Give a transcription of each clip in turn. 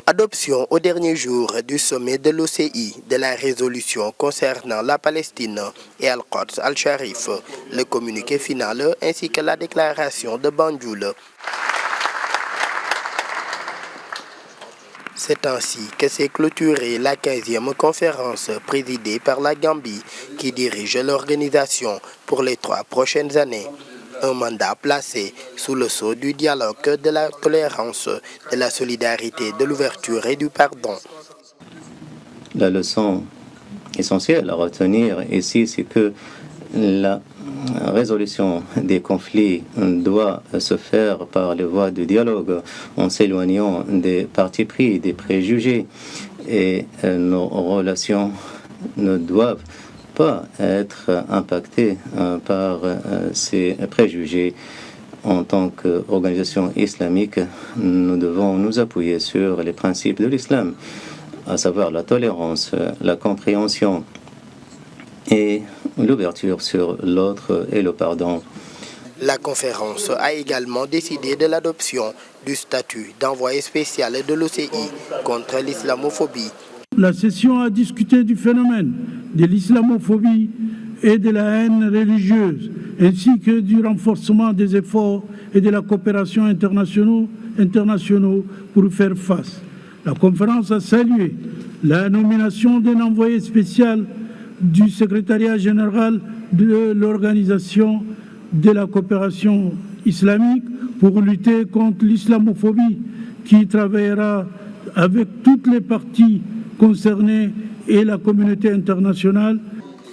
Adoption au dernier jour du sommet de l'OCI de la résolution concernant la Palestine et Al-Quds Al-Sharif, le communiqué final ainsi que la déclaration de Banjul. C'est ainsi que s'est clôturée la 15e conférence présidée par la Gambie qui dirige l'organisation pour les 3 prochaines années. Un mandat placé sous le sceau du dialogue, de la tolérance, de la solidarité, de l'ouverture et du pardon. La leçon essentielle à retenir ici, c'est que la résolution des conflits doit se faire par les voies de dialogue en s'éloignant des partis pris, des préjugés, et nos relations ne doivent pas être impactées par ces préjugés. En tant qu'organisation islamique, nous devons nous appuyer sur les principes de l'islam, à savoir la tolérance, la compréhension et l'ouverture sur l'autre et le pardon. La conférence a également décidé de l'adoption du statut d'envoyé spécial de l'OCI contre l'islamophobie. La session a discuté du phénomène de l'islamophobie et de la haine religieuse, ainsi que du renforcement des efforts et de la coopération internationaux pour faire face. La conférence a salué la nomination d'un envoyé spécial du secrétariat général de l'Organisation de la coopération islamique pour lutter contre l'islamophobie, qui travaillera avec toutes les parties concernées et la communauté internationale.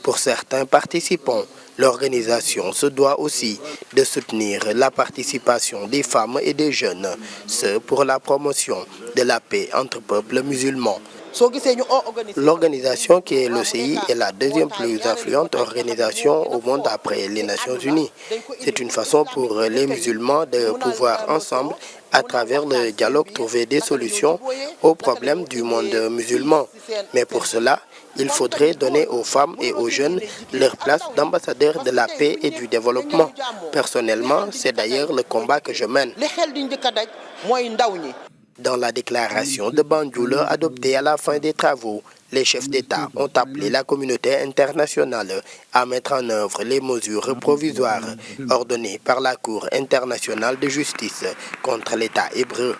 Pour certains participants, l'organisation se doit aussi de soutenir la participation des femmes et des jeunes, ce pour la promotion de la paix entre peuples musulmans. L'organisation qui est l'OCI est la deuxième plus influente organisation au monde après les Nations Unies. C'est une façon pour les musulmans de pouvoir ensemble, à travers le dialogue, trouver des solutions aux problèmes du monde musulman. Mais pour cela, il faudrait donner aux femmes et aux jeunes leur place d'ambassadeurs de la paix et du développement. Personnellement, c'est d'ailleurs le combat que je mène. Dans la déclaration de Banjul adoptée à la fin des travaux, les chefs d'État ont appelé la communauté internationale à mettre en œuvre les mesures provisoires ordonnées par la Cour internationale de justice contre l'État hébreu.